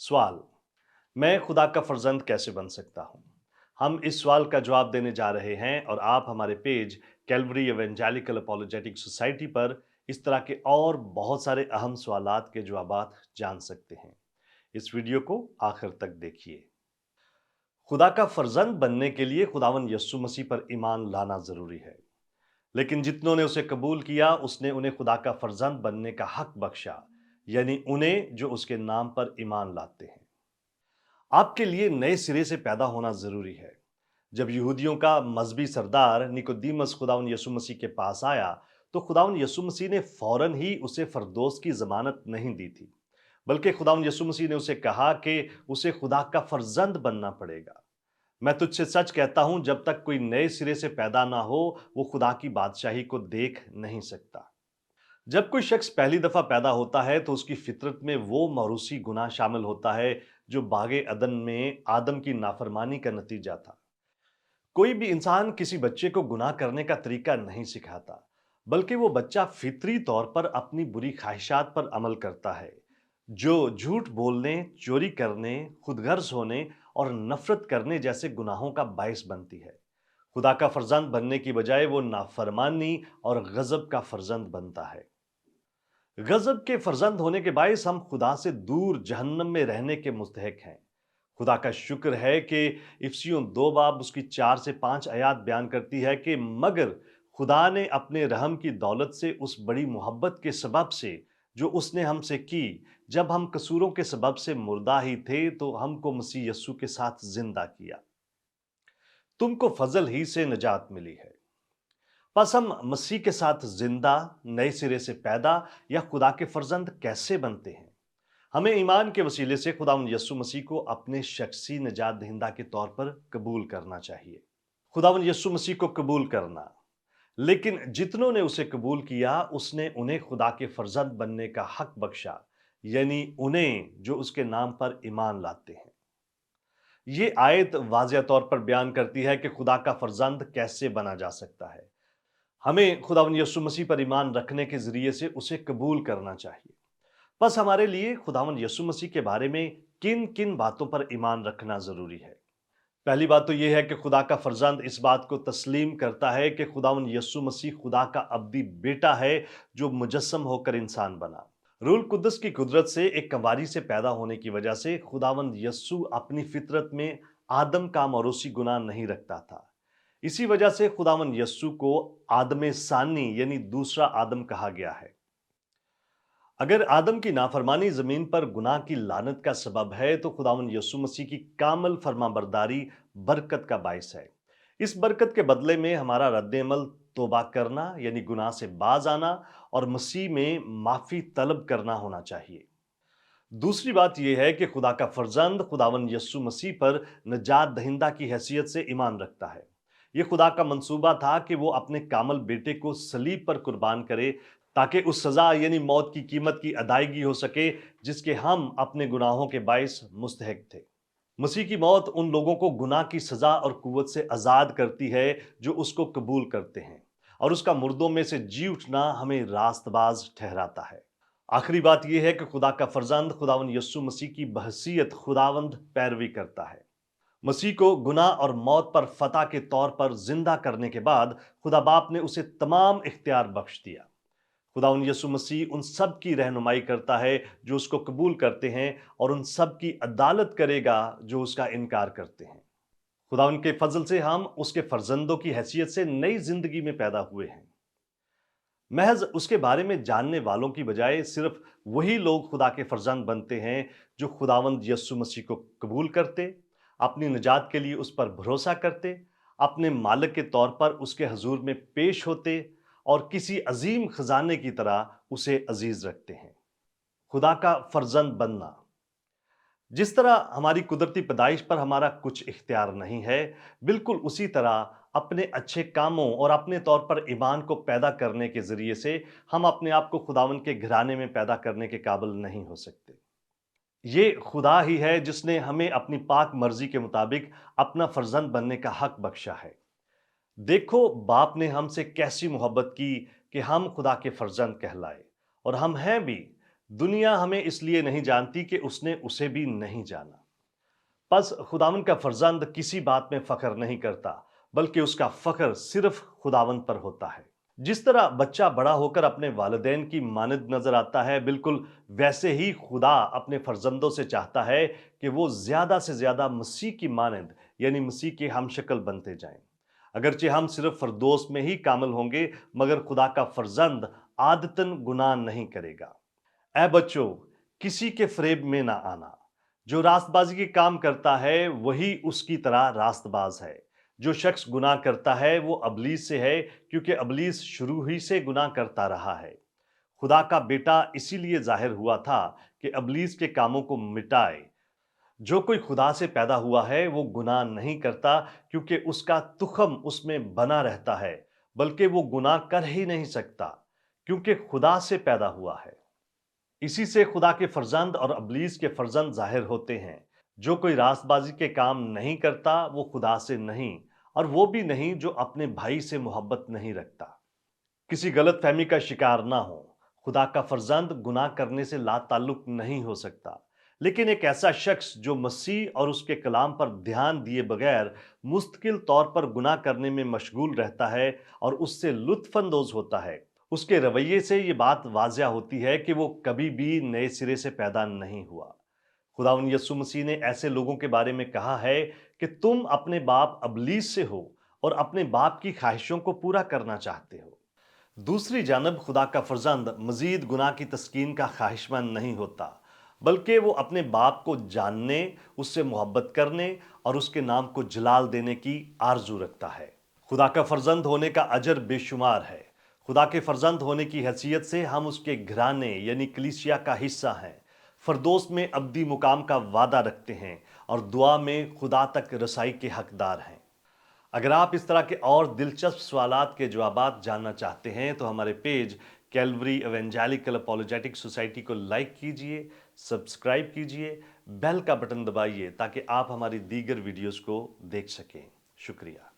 सवाल। मैं खुदा का फर्जंद कैसे बन सकता हूँ? हम इस सवाल का जवाब देने जा रहे हैं और आप हमारे page Calvary evangelical apologetic society पर इस तरह के और बहुत सारे अहम सवालात के जवाबात जान सकते हैं। इस वीडियो को आखिर तक देखिए। खुदा का फर्जंद बनने के लिए खुदावन यस्सु मसीह पर ईमान लाना जरूरी है, लेकिन जितनों ने उसे कबूल किया उसने उन्हें खुदा का फर्जंद बनने का हक बख्शा, यानी उन्हें जो उसके नाम पर ईमान लाते हैं। आपके लिए नए सिरे से पैदा होना जरूरी है। जब यहूदियों का मजहबी सरदार निकोदीमस खुदावन यसु मसीह के पास आया, तो खुदावन यसु मसीह ने फौरन ही उसे फरदौस की जमानत नहीं दी थी, बल्कि खुदावन यसु मसीह ने उसे कहा कि उसे खुदा का फर्जंद बनना पड़ेगा। मैं तुझसे सच कहता हूं, जब तक कोई नए सिरे से पैदा ना हो वो खुदा की बादशाही को देख नहीं सकता। जब कोई शख्स पहली दफा पैदा होता है तो उसकी फितरत में वो मौरूसी गुनाह शामिल होता है जो बागे अदन में आदम की नाफरमानी का नतीजा था। कोई भी इंसान किसी बच्चे को गुनाह करने का तरीका नहीं सिखाता, बल्कि वो बच्चा फितरी तौर पर अपनी बुरी ख्वाहिशात पर अमल करता है, जो झूठ बोलने, चोरी करने, खुदगर्ज होने और नफरत करने जैसे गुनाहों का बायस बनती है। खुदा का फर्जंद बनने की बजाय वो नाफरमानी और गजब का फर्जंद बनता है। गजब के फर्जंद होने के बायस हम खुदा से दूर जहन्नम में रहने के मुस्तहक हैं। खुदा का शुक्र है कि इफसियों 2 बाब उसकी 4 से 5 आयात बयान करती है कि मगर खुदा ने अपने रहम की दौलत से उस बड़ी मोहब्बत के सबब से जो उसने हमसे की, जब हम कसूरों के सबब से मुर्दा ही थे तो हमको मसीह यस्सु के साथ जिंदा किया। तुमको फजल ही से निजात मिली है। बस हम मसीह के साथ जिंदा, नए सिरे से पैदा या खुदा के फर्जंद कैसे बनते हैं? हमें ईमान के वसीले से खुदावंद यस्सु मसीह को अपने शख्सी निजात दहिंदा के तौर पर कबूल करना चाहिए। खुदावंद यस्सु मसीह को कबूल करना। लेकिन जितनों ने उसे कबूल किया उसने उन्हें खुदा के फर्जंद बनने का हक बख्शा, यानी उन्हें जो उसके नाम पर ईमान लाते हैं। ये आयत वाज़िया तौर पर बयान करती है कि खुदा का फर्जंद कैसे बना जा सकता है। हमें खुदावंद यीशु मसीह पर ईमान रखने के जरिए से उसे कबूल करना चाहिए। बस हमारे लिए खुदावंद यीशु मसीह के बारे में किन किन बातों पर ईमान रखना जरूरी है। पहली बात तो यह है कि खुदा का फर्जंद इस बात को तस्लीम करता है कि खुदावंद यीशु मसीह खुदा का अब्दी बेटा है जो मुजस्सम होकर इंसान बना। रूल कुद्दस की कुदरत से एक कंवारी से पैदा होने की वजह से खुदावंद यस्सु अपनी फितरत में आदम का मौरूसी गुनाह नहीं रखता था। इसी वजह से खुदावंद यस्सु को आदम सानी यानी दूसरा आदम कहा गया है। अगर आदम की नाफरमानी जमीन पर गुनाह की लानत का सबब है, तो खुदावंद यीशु मसीह की कामल फरमाबरदारी बरकत का बायस है। इस बरकत के बदले में हमारा रद्द-ए-अमल तौबा करना यानी गुनाह से बाज आना और मसीह में माफी तलब करना होना चाहिए। दूसरी बात यह है कि खुदा का फर्जंद खुदावंद यीशु मसीह पर नजात दहिंदा की हैसियत से ईमान रखता है। यह खुदा का मंसूबा था कि वो अपने कामल बेटे को सलीब पर कुर्बान करे, ताकि उस सजा यानी मौत की कीमत की अदायगी हो सके जिसके हम अपने गुनाहों के बायस मुस्तहक थे। मसीह की मौत उन लोगों को गुनाह की सजा और कुव्वत से आजाद करती है जो उसको कबूल करते हैं, और उसका मुर्दों में से जी उठना हमें रास्तबाज ठहराता है। आखिरी बात यह है कि खुदा का फर्जंद खुदावंद यस्सु मसीह की बहसीत खुदावंद पैरवी करता है। मसीह को गुनाह और मौत पर फतह के तौर पर जिंदा करने के बाद खुदा बाप ने उसे तमाम इख्तियार बख्श दिया। खुदावंद यीशु मसीह उन सब की रहनुमाई करता है जो उसको कबूल करते हैं, और उन सब की अदालत करेगा जो उसका इनकार करते हैं। खुदावंद के फजल से हम उसके फर्जंदों की हैसियत से नई जिंदगी में पैदा हुए हैं। महज उसके बारे में जानने वालों की बजाय सिर्फ वही लोग खुदा के फर्जंद बनते हैं जो खुदावंद यीशु मसीह को कबूल करते, अपनी निजात के लिए उस पर भरोसा करते, अपने मालिक के तौर पर उसके हजूर में पेश होते और किसी अजीम खजाने की तरह उसे अजीज रखते हैं। खुदा का फर्जंद बनना। जिस तरह हमारी कुदरती पैदाइश पर हमारा कुछ इख्तियार नहीं है, बिल्कुल उसी तरह अपने अच्छे कामों और अपने तौर पर ईमान को पैदा करने के जरिए से हम अपने आप को खुदावन के घराने में पैदा करने के काबिल नहीं हो सकते। ये खुदा ही है जिसने हमें अपनी पाक मर्जी के मुताबिक अपना फर्जंद बनने का हक बख्शा है। देखो बाप ने हमसे कैसी मोहब्बत की कि हम खुदा के फर्जंद कहलाए, और हम हैं भी, दुनिया हमें इसलिए नहीं जानती कि उसने उसे भी नहीं जाना। बस खुदावंद का फर्जंद किसी बात में फख्र नहीं करता, बल्कि उसका फख्र सिर्फ खुदावंद पर होता है। जिस तरह बच्चा बड़ा होकर अपने वालिदैन की मानद नजर आता है, बिल्कुल वैसे ही खुदा अपने फर्जंदों से चाहता है कि वो ज्यादा से ज्यादा मसीह की मानद यानी मसीह के हमशक्ल बनते जाएं। अगरचे हम सिर्फ फरदोस में ही कामिल होंगे, मगर खुदा का फर्जंद आदतन गुनाह नहीं करेगा। ऐ बच्चों, किसी के फरेब में ना आना। जो रास्तबाजी के काम करता है वही उसकी तरह रास्तबाज है। जो शख्स गुनाह करता है वो अबलीस से है, क्योंकि अबलीस शुरू ही से गुनाह करता रहा है। खुदा का बेटा इसीलिए जाहिर हुआ था कि अबलीस के कामों को मिटाए। जो कोई खुदा से पैदा हुआ है वो गुनाह नहीं करता, क्योंकि उसका तुखम उसमें बना रहता है, बल्कि वो गुनाह कर ही नहीं सकता, क्योंकि खुदा से पैदा हुआ है। इसी से खुदा के फर्जंद और अबलीस के फर्जंद जाहिर होते हैं। जो कोई रास्तबाजी के काम नहीं करता वो खुदा से नहीं, और वो भी नहीं जो अपने भाई से मोहब्बत नहीं रखता। किसी गलत फहमी का शिकार ना हो। खुदा का फर्जंद गुनाह करने से ला ताल्लुक नहीं हो सकता, लेकिन एक ऐसा शख्स जो मसीह और उसके कलाम पर ध्यान दिए बगैर मुस्तकिल तौर पर गुनाह करने में मशगूल रहता है और उससे लुत्फानंदोज होता है, उसके रवैये से ये बात वाजिया होती है कि वो कभी भी नए सिरे से पैदा नहीं हुआ। खुदावंद यीशु मसीह ने ऐसे लोगों के बारे में कहा है कि तुम अपने बाप अबलीस से हो और अपने बाप की ख्वाहिशों को पूरा करना चाहते हो। दूसरी जानब खुदा का फर्जंद मजीद गुनाह की तस्कीन का ख्वाहिशमंद नहीं होता, बल्कि वो अपने बाप को जानने, उससे मोहब्बत करने और उसके नाम को जलाल देने की आरजू रखता है। खुदा का फर्जंद होने का अजर बेशुमार है। खुदा के फर्जंद होने की हैसियत से हम उसके घराने यानी कलीसिया का हिस्सा हैं। फरदोस में अब्दी मुकाम का वादा रखते हैं और दुआ में खुदा तक रसाई के हकदार हैं। अगर आप इस तरह के और दिलचस्प सवालात के जवाबात जानना चाहते हैं तो हमारे page Calvary evangelical apologetic society को लाइक कीजिए, सब्सक्राइब कीजिए, बेल का बटन दबाइए ताकि आप हमारी दीगर वीडियोस को देख सकें। शुक्रिया।